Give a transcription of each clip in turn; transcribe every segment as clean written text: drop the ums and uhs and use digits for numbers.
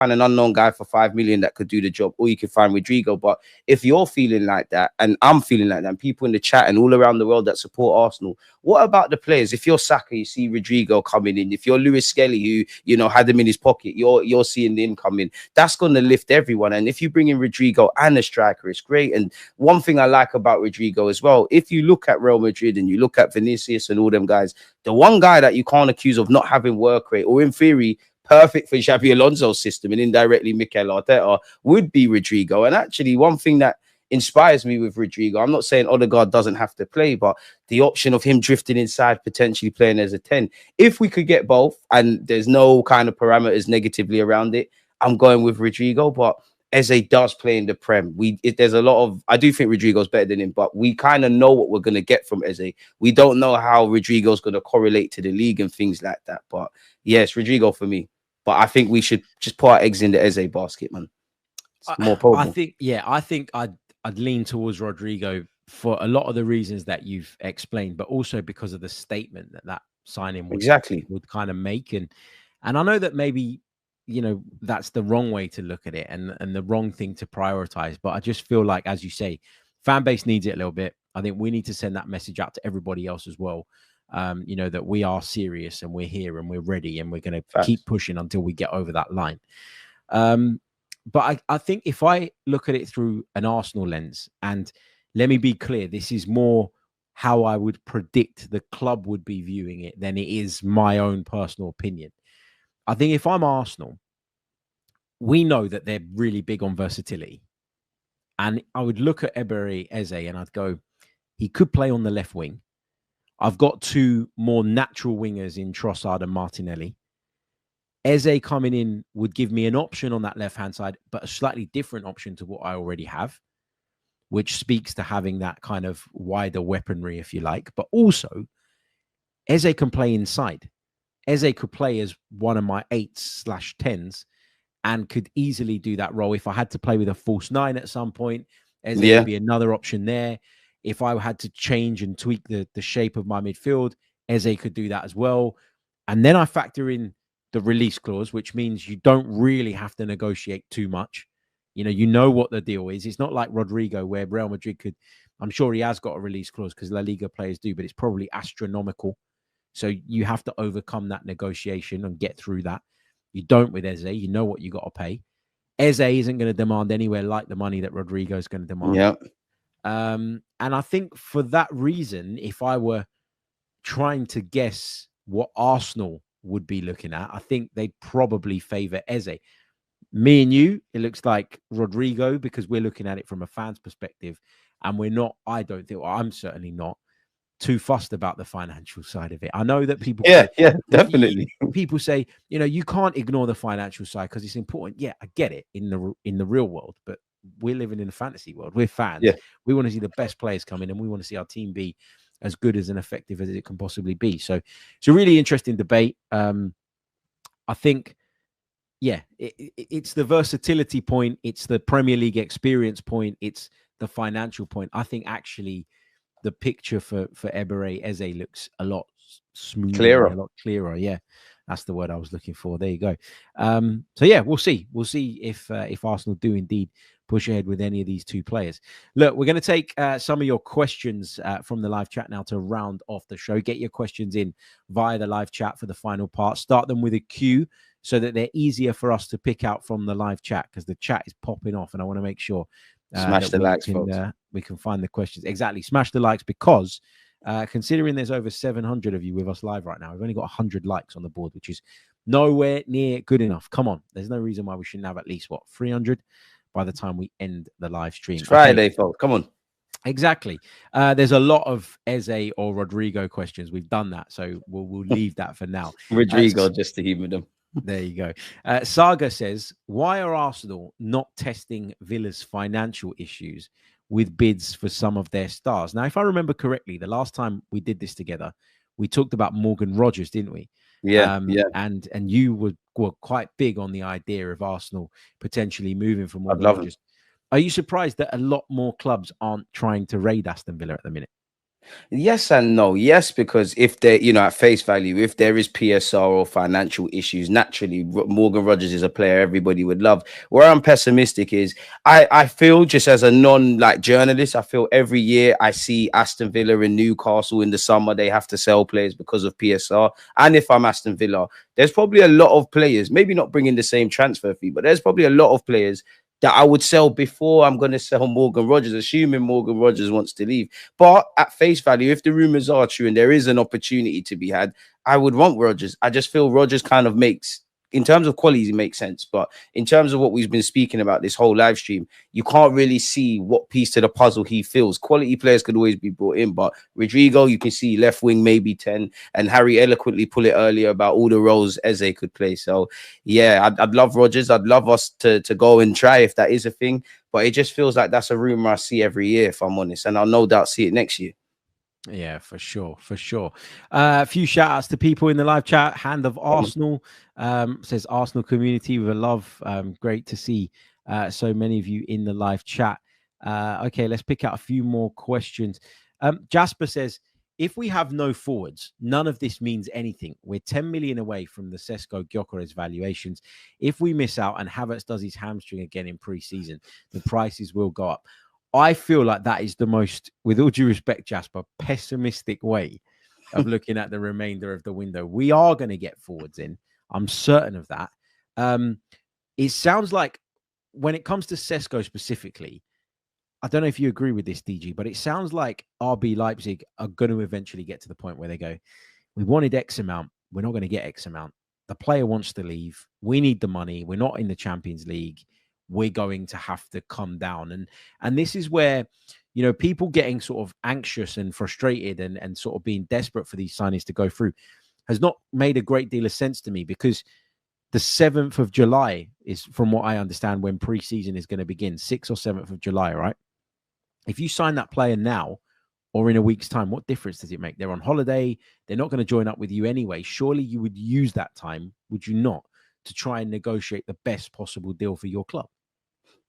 find an unknown guy for 5 million that could do the job, or you could find Rodrygo. But if you're feeling like that, and I'm feeling like that, and people in the chat and all around the world that support Arsenal, what about the players? If you're Saka, you see Rodrygo coming in. If you're Lewis Skelly, who had him in his pocket, you're seeing him coming. That's going to lift everyone. And if you bring in Rodrygo and a striker, it's great. And one thing I like about Rodrygo as well, if you look at Real Madrid and you look at Vinicius and all them guys, the one guy that you can't accuse of not having work rate, or in theory perfect for Xabi Alonso's system and indirectly Mikel Arteta, would be Rodrygo. And actually, one thing that inspires me with Rodrygo, I'm not saying Odegaard doesn't have to play, but the option of him drifting inside, potentially playing as a 10, if we could get both and there's no kind of parameters negatively around it, I'm going with Rodrygo. But Eze does play in the Prem. There's a lot of, I do think Rodrygo's better than him, but we kind of know what we're going to get from Eze. We don't know how Rodrygo's going to correlate to the league and things like that. But yes, Rodrygo for me. But I think we should just put our eggs in the Eze basket, man. It's more potent. I think I'd lean towards Rodrygo for a lot of the reasons that you've explained, but also because of the statement that signing would kind of make. And I know that maybe, that's the wrong way to look at it and the wrong thing to prioritize. But I just feel like, as you say, fan base needs it a little bit. I think we need to send that message out to everybody else as well. That we are serious and we're here and we're ready and we're going to keep pushing until we get over that line. But I think if I look at it through an Arsenal lens, and let me be clear, this is more how I would predict the club would be viewing it than it is my own personal opinion. I think if I'm Arsenal, we know that they're really big on versatility. And I would look at Eberechi Eze and I'd go, he could play on the left wing. I've got two more natural wingers in Trossard and Martinelli. Eze coming in would give me an option on that left-hand side, but a slightly different option to what I already have, which speaks to having that kind of wider weaponry, if you like. But also, Eze can play inside. Eze could play as one of my 8/10s and could easily do that role. If I had to play with a false 9 at some point, Eze would be another option there. If I had to change and tweak the shape of my midfield, Eze could do that as well. And then I factor in the release clause, which means you don't really have to negotiate too much. You know what the deal is. It's not like Rodrygo, where Real Madrid could, I'm sure he has got a release clause because La Liga players do, but it's probably astronomical. So you have to overcome that negotiation and get through that. You don't with Eze. You know what you got to pay. Eze isn't going to demand anywhere like the money that Rodrygo is going to demand. Yeah. And I think for that reason, if I were trying to guess what Arsenal would be looking at, I think they'd probably favour Eze. Me and you, it looks like Rodrygo, because we're looking at it from a fan's perspective, and we're not, I don't think, well, I'm certainly not too fussed about the financial side of it. I know that people definitely. People say, you can't ignore the financial side because it's important. Yeah, I get it in the real world, but we're living in a fantasy world. We're fans. Yeah. We want to see the best players come in, and we want to see our team be as good as and effective as it can possibly be. So it's a really interesting debate. I think, it's the versatility point. It's the Premier League experience point. It's the financial point. I think actually the picture for Eberechi Eze looks a lot smoother, a lot clearer. Yeah, that's the word I was looking for. There you go. So yeah, we'll see. We'll see if Arsenal do indeed push ahead with any of these two players. Look, we're going to take some of your questions from the live chat now to round off the show. Get your questions in via the live chat for the final part. Start them with a Q so that they're easier for us to pick out from the live chat, because the chat is popping off and I want to make sure smash the likes, folks. We can find the questions. Exactly. Smash the likes, because considering there's over 700 of you with us live right now, we've only got 100 likes on the board, which is nowhere near good enough. Come on. There's no reason why we shouldn't have at least, 300 by the time we end the live stream. It's Friday, folks. Come on. Exactly. There's a lot of Eze or Rodrygo questions. We've done that, so we'll leave that for now. Rodrygo, just to humor them. There you go. Saga says, why are Arsenal not testing Villa's financial issues with bids for some of their stars? Now, if I remember correctly, the last time we did this together, we talked about Morgan Rogers, didn't we? Yeah. And you were quite big on the idea of Arsenal potentially moving from Morgan Rogers. Are you surprised that a lot more clubs aren't trying to raid Aston Villa at the minute? Yes and no. Yes, because if there, at face value, if there is PSR or financial issues, naturally Morgan Rodgers is a player everybody would love. Where I'm pessimistic is I feel, just as a journalist, I feel every year I see Aston Villa and Newcastle in the summer, they have to sell players because of PSR. And if I'm Aston Villa, there's probably a lot of players, maybe not bringing the same transfer fee, but there's probably a lot of players that I would sell before I'm going to sell Morgan Rodgers, assuming Morgan Rodgers wants to leave. But at face value, if the rumors are true and there is an opportunity to be had, I would want Rodgers. I just feel Rodgers kind of makes, in terms of quality, it makes sense. But in terms of what we've been speaking about this whole live stream, you can't really see what piece to the puzzle he fills. Quality players could always be brought in, but Rodrygo, you can see left wing, maybe 10. And Harry eloquently put it earlier about all the roles Eze could play. So, yeah, I'd love Rodgers. I'd love us to go and try if that is a thing. But it just feels like that's a rumor I see every year, if I'm honest. And I'll no doubt see it next year. Yeah, for sure, for sure. A few shout outs to people in the live chat. Hand of Arsenal says Arsenal community with a love. Great to see so many of you in the live chat. Okay, let's pick out a few more questions. Jasper says, if we have no forwards, none of this means anything. We're 10 million away from the Sesko Gyökeres valuations. If we miss out and Havertz does his hamstring again in pre-season, the prices will go up. I feel like that is the most, with all due respect, Jasper, pessimistic way of looking at the remainder of the window. We are going to get forwards in. I'm certain of that. It sounds like when it comes to Sesko specifically, I don't know if you agree with this, DG, but it sounds like RB Leipzig are going to eventually get to the point where they go, we wanted X amount. We're not going to get X amount. The player wants to leave. We need the money. We're not in the Champions League. We're going to have to come down. And this is where, people getting sort of anxious and frustrated and sort of being desperate for these signings to go through has not made a great deal of sense to me, because the 7th of July is, from what I understand, when pre-season is going to begin, 6th or 7th of July, right? If you sign that player now or in a week's time, what difference does it make? They're on holiday. They're not going to join up with you anyway. Surely you would use that time, would you not, to try and negotiate the best possible deal for your club?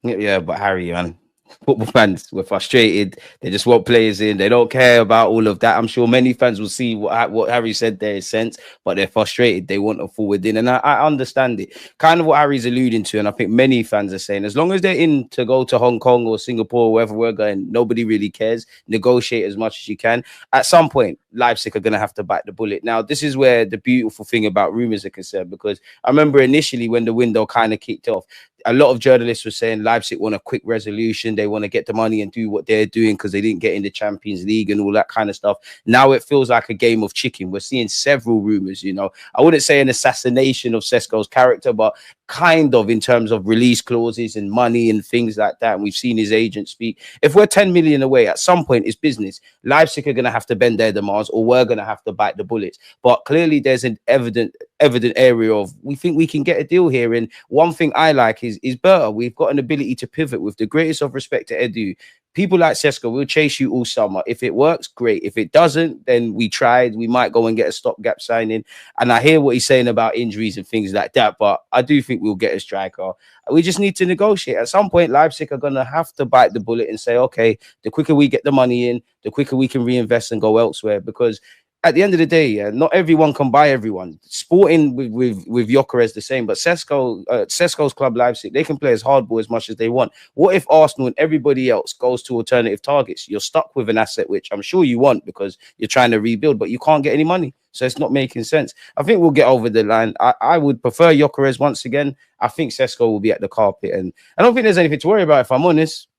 Yeah, but Harry, man, football fans were frustrated. They just want players in. They don't care about all of that. I'm sure many fans will see what Harry said there is sense, but they're frustrated. They want a forward in. And I understand it. Kind of what Harry's alluding to. And I think many fans are saying, as long as they're in to go to Hong Kong or Singapore, or wherever we're going, nobody really cares. Negotiate as much as you can. At some point, Leipzig are going to have to bite the bullet. Now, this is where the beautiful thing about rumors are concerned, because I remember initially when the window kind of kicked off, a lot of journalists were saying Leipzig want a quick resolution. They want to get the money and do what they're doing because they didn't get in the Champions League and all that kind of stuff. Now it feels like a game of chicken. We're seeing several rumors, I wouldn't say an assassination of Sesko's character, but kind of, in terms of release clauses and money and things like that. And we've seen his agent speak. If we're 10 million away, at some point it's business. Leipzig are going to have to bend their demands, or we're going to have to bite the bullets. But clearly there's an evident area of, we think we can get a deal here. And one thing I like is better. We've got an ability to pivot. With the greatest of respect to Edu, people like Sesko will chase you all summer. If it works, great. If it doesn't, then we tried. We might go and get a stopgap signing. And I hear what he's saying about injuries and things like that, but I do think we'll get a striker. We just need to negotiate. At some point, Leipzig are going to have to bite the bullet and say, okay, the quicker we get the money in, the quicker we can reinvest and go elsewhere. Because at the end of the day, not everyone can buy everyone. Sporting with Gyökeres the same, but Sesko's club Leipzig, they can play as hardball as much as they want. What if Arsenal and everybody else goes to alternative targets? You're stuck with an asset which I'm sure you want because you're trying to rebuild, but you can't get any money, so it's not making sense. I think we'll get over the line. I would prefer Gyökeres once again. I think Sesko will be at the carpet, and I don't think there's anything to worry about, if I'm honest.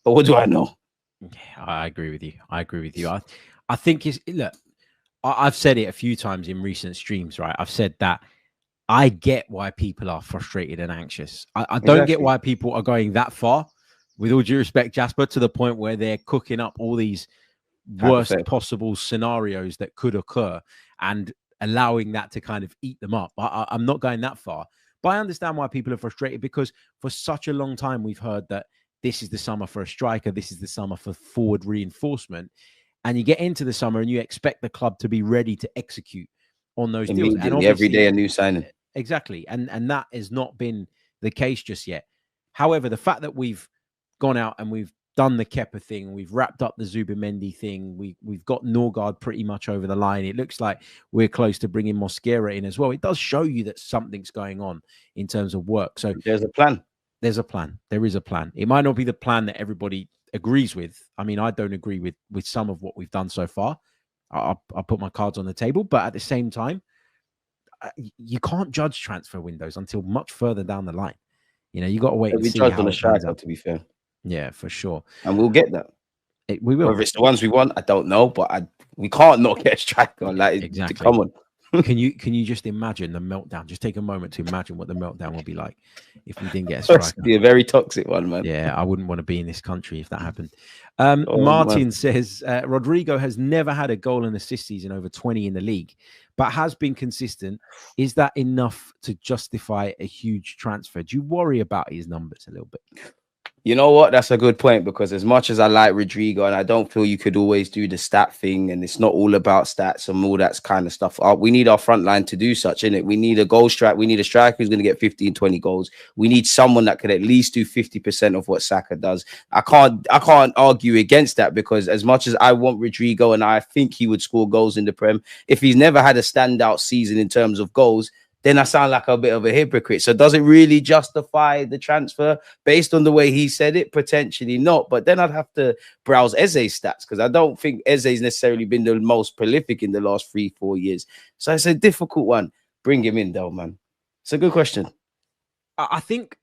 But what do I know? Yeah, I agree with you. I think look. I've said it a few times in recent streams, right? I've said that I get why people are frustrated and anxious. I don't get why people are going that far, with all due respect, Jasper, to the point where they're cooking up all these worst possible scenarios that could occur and allowing that to kind of eat them up. I'm not going that far, but I understand why people are frustrated, because for such a long time we've heard that this is the summer for a striker, this is the summer for forward reinforcement. And you get into the summer and you expect the club to be ready to execute on those deals. And every day a new signing. Exactly. And that has not been the case just yet. However, the fact that we've gone out and we've done the Kepa thing. We've wrapped up the Zubimendi thing. We've got Norgard pretty much over the line. It looks like we're close to bringing Mosquera in as well. It does show you that something's going on in terms of work. So there's a plan. There's a plan. There is a plan. It might not be the plan that everybody agrees with. I mean, I don't agree with some of what we've done so far. I'll put my cards on the table. But at the same time, you can't judge transfer windows until much further down the line. You know, you got to wait and see how it turns out. To be fair. Yeah, for sure. And we'll get that. We will. Whether it's the ones we want, I don't know. But we can't not get a striker. Like, exactly. Come on. Can you just imagine the meltdown? Just take a moment to imagine what the meltdown will be like if we didn't get a striker. It'd be a very toxic one, man. Yeah, I wouldn't want to be in this country if that happened. Martin says Rodrygo has never had a goal and assist season over 20 in the league, but has been consistent. Is that enough to justify a huge transfer? Do you worry about his numbers a little bit? You know what? That's a good point, because as much as I like Rodrygo, and I don't feel you could always do the stat thing, and it's not all about stats and all that kind of stuff. We need our front line to do such, innit? We need a goal strike. We need a striker who's going to get 15, 20 goals. We need someone that could at least do 50% of what Saka does. I can't argue against that, because as much as I want Rodrygo and I think he would score goals in the Prem, if he's never had a standout season in terms of goals, then I sound like a bit of a hypocrite. So does it really justify the transfer based on the way he said it? Potentially not. But then I'd have to browse Eze's stats, because I don't think Eze's necessarily been the most prolific in the last 3-4 years. So it's a difficult one. Bring him in, though, man. It's a good question. I think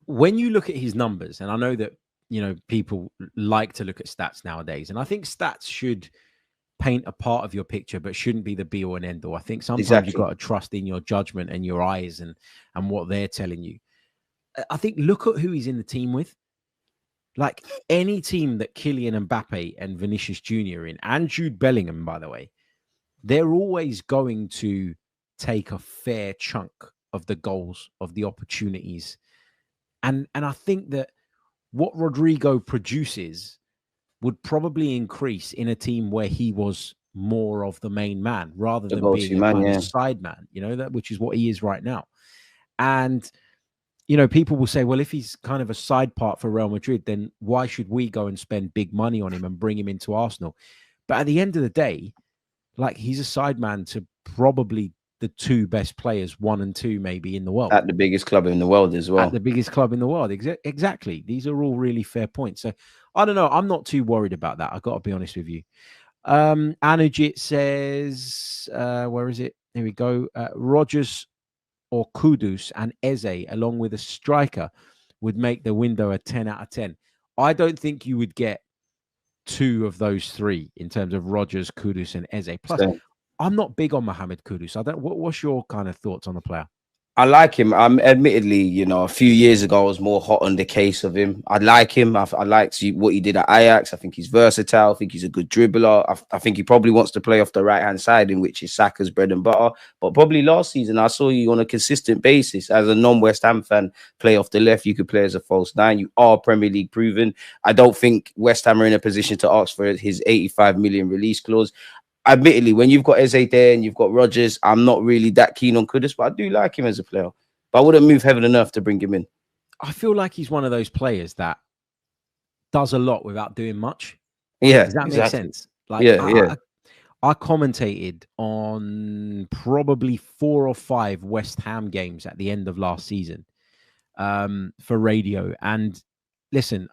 when you look at his numbers, and I know that, you know, people like to look at stats nowadays, and I think stats should paint a part of your picture, but shouldn't be the be all and end all. I think sometimes you've got to trust in your judgment and your eyes and what they're telling you. I think look at who he's in the team with. Like any team that Kylian Mbappe and Vinicius Jr. in, and Jude Bellingham, by the way, they're always going to take a fair chunk of the goals, of the opportunities. And I think that what Rodrygo produces would probably increase in a team where he was more of the main man rather than being a side man, you know, that which is what he is right now. And, you know, people will say, well, if he's kind of a side part for Real Madrid, then why should we go and spend big money on him and bring him into Arsenal? But at the end of the day, like, he's a side man to probably the two best players, 1 and 2 maybe in the world. At the biggest club in the world as well. At the biggest club in the world. Exactly. These are all really fair points. So I don't know. I'm not too worried about that. I've got to be honest with you. Anujit says, where is it? Here we go. Rodgers or Kudus and Eze, along with a striker, would make the window a 10 out of 10. I don't think you would get 2 of those 3 in terms of Rodgers, Kudus, and Eze. Plus, I'm not big on Mohamed Kudus. What's your kind of thoughts on the player? I like him. Admittedly, you know, a few years ago, I was more hot on the case of him. I like him. I liked what he did at Ajax. I think he's versatile. I think he's a good dribbler. I think he probably wants to play off the right-hand side, in which is Saka's bread and butter. But probably last season, I saw you on a consistent basis as a non-West Ham fan play off the left. You could play as a false 9. You are Premier League proven. I don't think West Ham are in a position to ask for his 85 million release clause. Admittedly, when you've got Eze there and you've got Rodgers, I'm not really that keen on Kudus, but I do like him as a player. But I wouldn't move heaven and earth to bring him in. I feel like he's one of those players that does a lot without doing much. Yeah, does that make sense? Like, I commentated on probably 4 or 5 West Ham games at the end of last season for radio. And listen,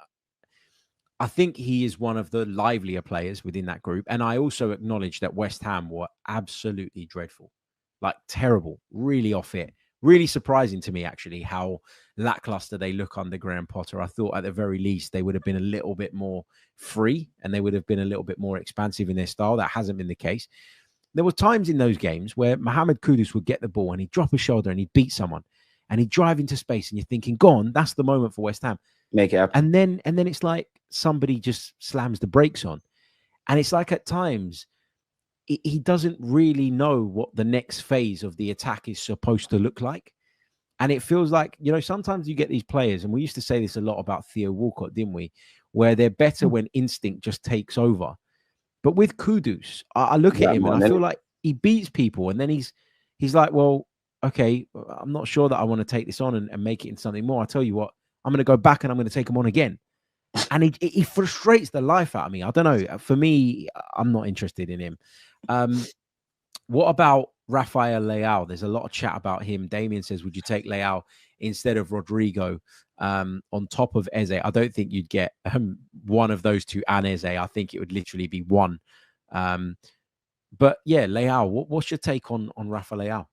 I think he is one of the livelier players within that group. And I also acknowledge that West Ham were absolutely dreadful, like terrible, really off it. Really surprising to me, actually, how lackluster they look under Graham Potter. I thought at the very least they would have been a little bit more free and they would have been a little bit more expansive in their style. That hasn't been the case. There were times in those games where Mohamed Kudus would get the ball and he'd drop his shoulder and he'd beat someone and he'd drive into space and you're thinking, go on, that's the moment for West Ham. Make it happen. And then it's like somebody just slams the brakes on. And it's like at times he doesn't really know what the next phase of the attack is supposed to look like. And it feels like, you know, sometimes you get these players, and we used to say this a lot about Theo Walcott, didn't we? Where they're better when instinct just takes over. But with Kudus, I look at him and I feel like he beats people. And then he's like, well, okay, I'm not sure that I want to take this on and make it into something more. I tell you what, I'm going to go back and I'm going to take him on again. And he frustrates the life out of me. I don't know. For me, I'm not interested in him. What about Rafael Leao? There's a lot of chat about him. Damien says, would you take Leao instead of Rodrygo on top of Eze? I don't think you'd get one of those two and Eze. I think it would literally be one. But yeah, Leao, what's your take on Rafael Leao?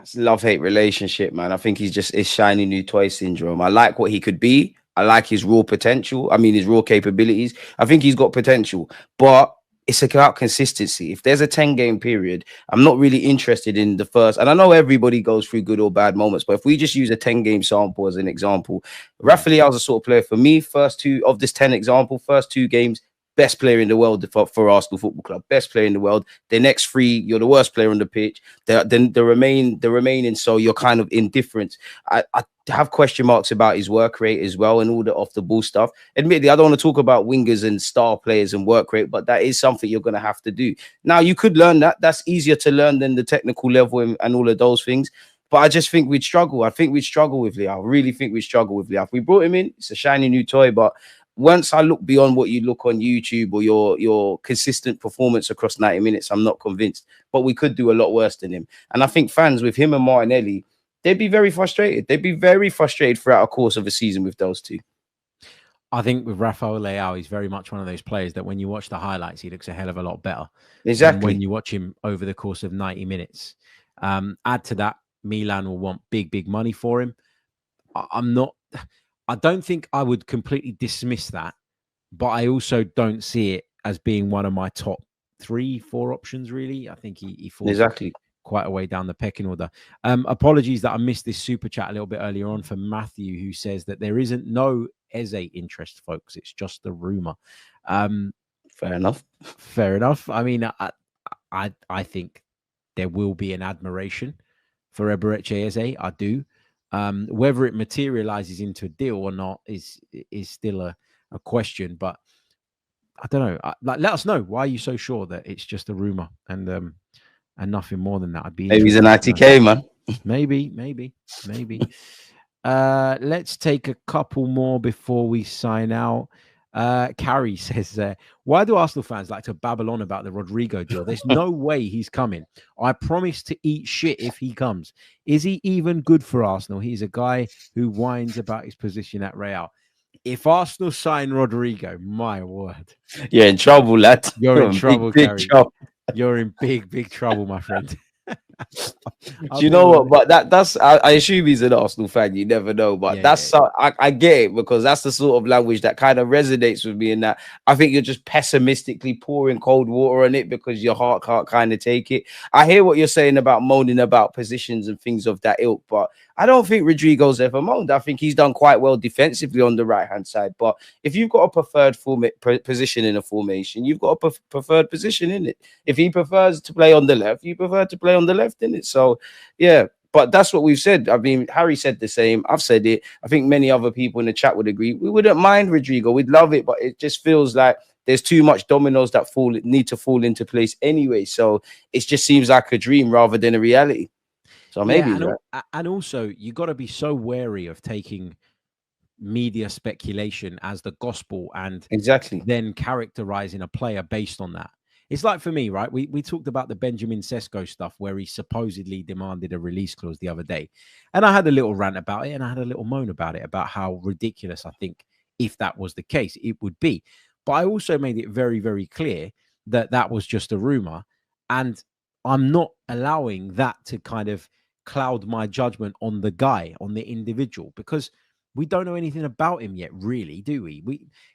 It's a love-hate relationship, man. I think it's shiny new toy syndrome. I like what he could be. I like his raw potential. I mean, his raw capabilities. I think he's got potential, but it's about consistency. If there's a 10-game period, I'm not really interested in the first. And I know everybody goes through good or bad moments, but if we just use a 10-game sample as an example, Rafael Leao's a sort of player for me. First two of this 10 example, first 2 games, best player in the world for Arsenal Football Club, best player in the world. The next 3, you're the worst player on the pitch. Then the remaining, so you're kind of indifferent. I have question marks about his work rate as well and all the off the ball stuff. Admittedly, I don't want to talk about wingers and star players and work rate, but that is something you're going to have to do. Now, you could learn that. That's easier to learn than the technical level and all of those things. But I just think we'd struggle. I think we'd struggle with Leao. I really think we'd struggle with Leao. If we brought him in, it's a shiny new toy, but once I look beyond what you look on YouTube or your consistent performance across 90 minutes, I'm not convinced. But we could do a lot worse than him. And I think fans with him and Martinelli, they'd be very frustrated. They'd be very frustrated throughout a course of a season with those two. I think with Rafael Leao, he's very much one of those players that when you watch the highlights, he looks a hell of a lot better. Exactly. When you watch him over the course of 90 minutes. Add to that, Milan will want big money for him. I don't think I would completely dismiss that, but I also don't see it as being one of my top 3-4 options, really. I think he falls quite a way down the pecking order. Apologies that I missed this super chat a little bit earlier on from Matthew, who says that there isn't no Eze interest, folks. It's just a rumor. Fair enough. Fair enough. I mean, I think there will be an admiration for Eberechi Eze. I do. Whether it materializes into a deal or not is still a question, but I don't know. Let us know, why are you so sure that it's just a rumor and nothing more than that? I'd be maybe he's an ITK, man. Maybe. Let's take a couple more before we sign out. Carrie says, why do Arsenal fans like to babble on about the Rodrygo deal? There's no way he's coming. I promise to eat shit if he comes. Is he even good for Arsenal? He's a guy who whines about his position at Real. If Arsenal sign Rodrygo, my word. You're in trouble, lad. You're in trouble, Carrie. You're in big trouble, my friend. Do you know what? But I assume he's an Arsenal fan. You never know, but I get it, because that's the sort of language that kind of resonates with me. In that, I think you're just pessimistically pouring cold water on it because your heart can't kind of take it. I hear what you're saying about moaning about positions and things of that ilk, but I don't think Rodrygo's ever moaned. I think he's done quite well defensively on the right-hand side. But if you've got a preferred position in a formation, you've got a preferred position in it. If he prefers to play on the left, you prefer to play on the left in it. So, yeah. But that's what we've said. I mean, Harry said the same. I've said it. I think many other people in the chat would agree. We wouldn't mind Rodrygo. We'd love it. But it just feels like there's too much dominoes that need to fall into place anyway. So it just seems like a dream rather than a reality. So maybe, and also you got to be so wary of taking media speculation as the gospel and then characterizing a player based on that. It's like, for me, right? We talked about the Benjamin Sesko stuff where he supposedly demanded a release clause the other day, and I had a little rant about it and I had a little moan about it, about how ridiculous I think, if that was the case, it would be. But I also made it very, very clear that that was just a rumor, and I'm not allowing that to kind of cloud my judgment on the guy, on the individual, because we don't know anything about him yet, really, do we?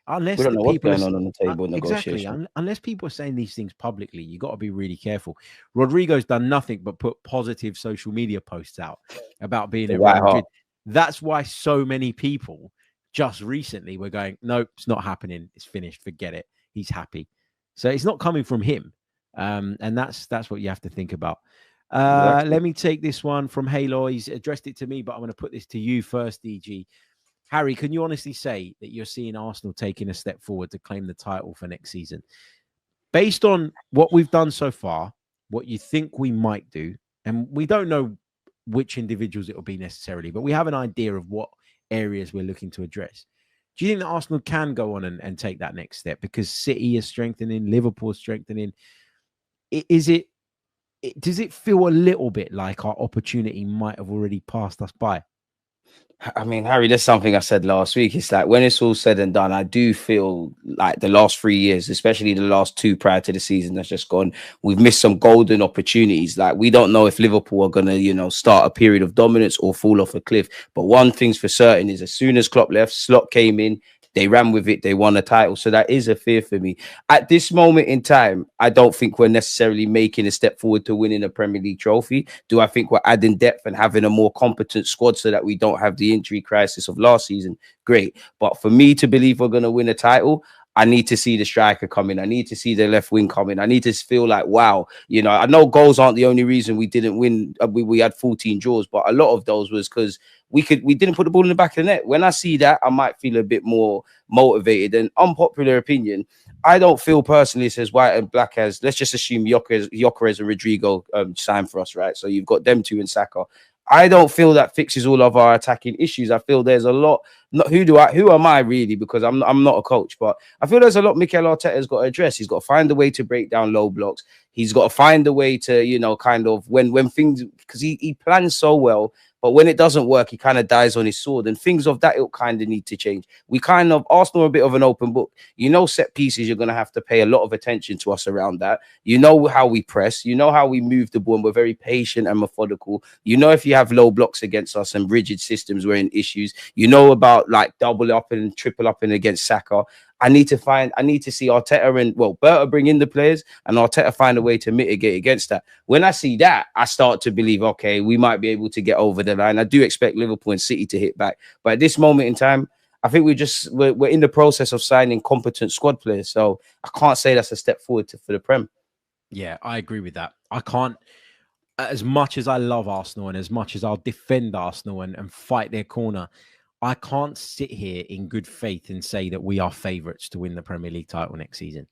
Unless we don't know what's going on the table exactly. Unless people are saying these things publicly, you got to be really careful. Rodrygo's done nothing but put positive social media posts out about being at Real Madrid. That's why so many people just recently were going, nope, it's not happening. It's finished. Forget it. He's happy. So it's not coming from him. And that's what you have to think about. Let me take this one from Halo. He's addressed it to me, but I'm going to put this to you first, DG. Harry, can you honestly say that you're seeing Arsenal taking a step forward to claim the title for next season? Based on what we've done so far, what you think we might do, and we don't know which individuals it will be necessarily, but we have an idea of what areas we're looking to address. Do you think that Arsenal can go on and take that next step? Because City is strengthening, Liverpool is strengthening. Does it feel a little bit like our opportunity might have already passed us by? I mean, Harry, that's something I said last week. It's like when it's all said and done, I do feel like the last 3 years, especially the last two prior to the season that's just gone, we've missed some golden opportunities. Like we don't know if Liverpool are going to, start a period of dominance or fall off a cliff. But one thing's for certain is as soon as Klopp left, Slot came in, they ran with it. They won a title. So that is a fear for me. At this moment in time, I don't think we're necessarily making a step forward to winning a Premier League trophy. Do I think we're adding depth and having a more competent squad so that we don't have the injury crisis of last season? Great. But for me to believe we're going to win a title, I need to see the striker coming. I need to see the left wing coming. I need to feel like, wow, I know goals aren't the only reason we didn't win. We had 14 draws, but a lot of those was because we didn't put the ball in the back of the net. When I see that, I might feel a bit more motivated. And unpopular opinion, I don't feel personally it's as white and black as, let's just assume Gyökeres and Rodrygo signed for us, right? So you've got them two in Saka. I don't feel that fixes all of our attacking issues. I feel there's a lot. Who am I really? Because I'm not a coach, but I feel there's a lot Mikel Arteta's got to address. He's got to find a way to break down low blocks. He's got to find a way to, kind of when things, because he plans so well, but when it doesn't work, he kind of dies on his sword, and things of that ilk kind of need to change. Arsenal are a bit of an open book. Set pieces, you're going to have to pay a lot of attention to us around that. How we press, how we move the ball, and we're very patient and methodical. If you have low blocks against us and rigid systems, we're in issues. About like double up and triple up and against Saka. I need to see Arteta and Berta bring in the players and Arteta find a way to mitigate against that. When I see that, I start to believe, okay, we might be able to get over the line. I do expect Liverpool and City to hit back, but at this moment in time, I think we're in the process of signing competent squad players. So I can't say that's a step forward for the Prem. Yeah, I agree with that. I can't, as much as I love Arsenal and as much as I'll defend Arsenal and fight their corner, I can't sit here in good faith and say that we are favourites to win the Premier League title next season.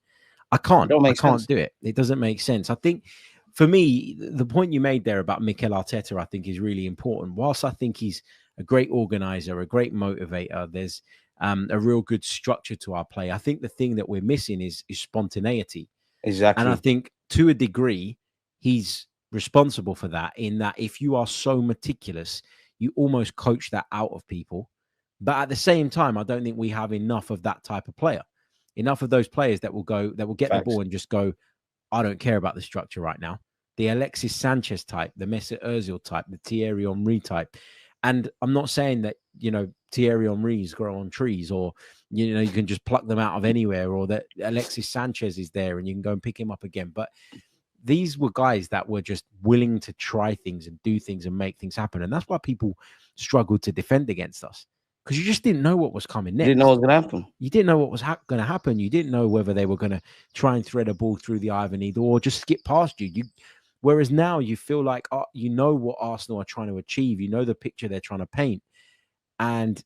I can't. I can't do it. It doesn't make sense. I think, for me, the point you made there about Mikel Arteta, I think, is really important. Whilst I think he's a great organiser, a great motivator, there's a real good structure to our play. I think the thing that we're missing is spontaneity. Exactly. And I think, to a degree, he's responsible for that, in that if you are so meticulous, you almost coach that out of people. But at the same time, I don't think we have enough of that type of player. Enough of those players that will get the ball and just go, I don't care about the structure right now. The Alexis Sanchez type, the Mesut Ozil type, the Thierry Henry type. And I'm not saying that, Thierry Henrys grow on trees, or, you can just pluck them out of anywhere, or that Alexis Sanchez is there and you can go and pick him up again. But these were guys that were just willing to try things and do things and make things happen. And that's why people struggled to defend against us. Because you just didn't know what was coming next. You didn't know what was going to happen. You didn't know what was going to happen. You didn't know whether they were going to try and thread a ball through the eye of a needle or just skip past you. Whereas now you feel like you know what Arsenal are trying to achieve. You know the picture they're trying to paint. And,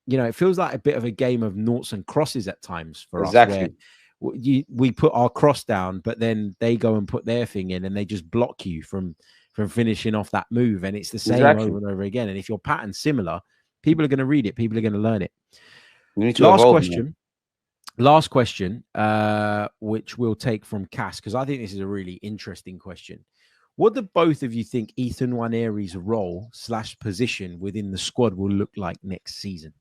it feels like a bit of a game of noughts and crosses at times for us. Where we put our cross down, but then they go and put their thing in and they just block you from finishing off that move. And it's the same over and over again. And if your pattern's similar, people are going to read it. People are going to learn it. Last question, which we'll take from Cass, because I think this is a really interesting question. What do both of you think Ethan Nwaneri's role / position within the squad will look like next season?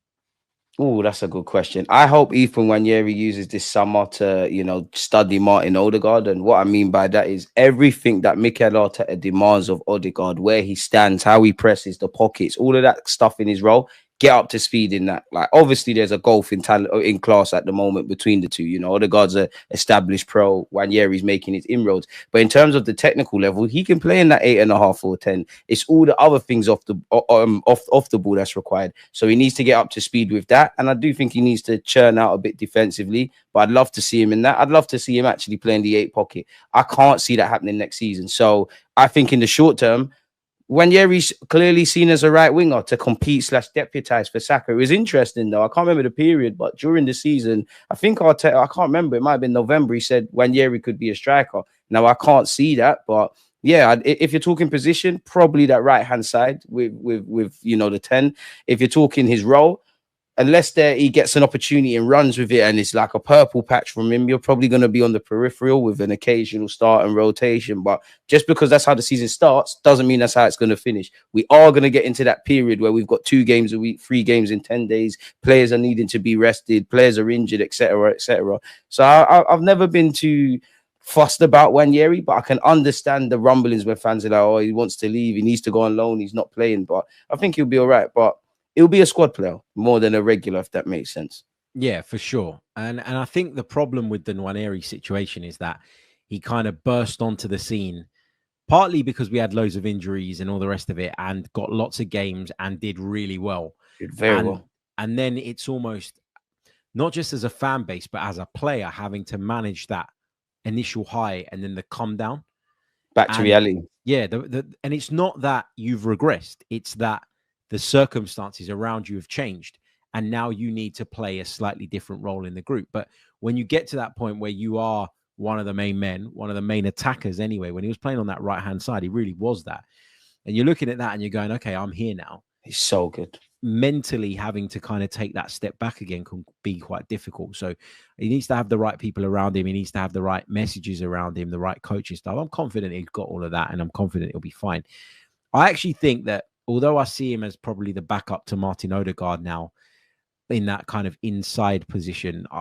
Oh, that's a good question. I hope Ethan Nwaneri uses this summer to, study Martin Odegaard. And what I mean by that is everything that Mikel Arteta demands of Odegaard, where he stands, how he presses the pockets, all of that stuff in his role. Get up to speed in that. Like, obviously, there's a gulf in talent in class at the moment between the two. Odegaard's an established pro. Nwaneri's making his inroads. But in terms of the technical level, he can play in that 8.5 or 10. It's all the other things off the ball that's required. So he needs to get up to speed with that. And I do think he needs to churn out a bit defensively. But I'd love to see him in that. I'd love to see him actually playing the 8 pocket. I can't see that happening next season. So I think in the short term, Nwaneri's clearly seen as a right winger to compete / deputise for Saka. It was interesting, though. I can't remember the period, but during the season, I think Arteta, I can't remember, it might have been November, he said Nwaneri could be a striker. Now, I can't see that, but yeah, if you're talking position, probably that right-hand side with the 10. If you're talking his role, unless he gets an opportunity and runs with it and it's like a purple patch from him, you're probably going to be on the peripheral with an occasional start and rotation. But just because that's how the season starts doesn't mean that's how it's going to finish. We are going to get into that period where we've got 2 games a week, 3 games in 10 days. Players are needing to be rested. Players are injured, etc., etc. So I've never been too fussed about Nwaneri, but I can understand the rumblings where fans are like, oh, he wants to leave. He needs to go on loan. He's not playing. But I think he'll be all right. But it'll be a squad player more than a regular, if that makes sense. Yeah, for sure. And I think the problem with the Nwaneri situation is that he kind of burst onto the scene, partly because we had loads of injuries and all the rest of it, and got lots of games and did really well. Did very well. And then it's almost not just as a fan base, but as a player having to manage that initial high and then the come down. Back to reality. Yeah. And it's not that you've regressed. It's that the circumstances around you have changed. And now you need to play a slightly different role in the group. But when you get to that point where you are one of the main men, one of the main attackers anyway, when he was playing on that right-hand side, he really was that. And you're looking at that and you're going, okay, I'm here now. He's so good. Mentally having to kind of take that step back again can be quite difficult. So he needs to have the right people around him. He needs to have the right messages around him, the right coaching staff. I'm confident he's got all of that and I'm confident he'll be fine. I actually think that although I see him as probably the backup to Martin Odegaard now in that kind of inside position,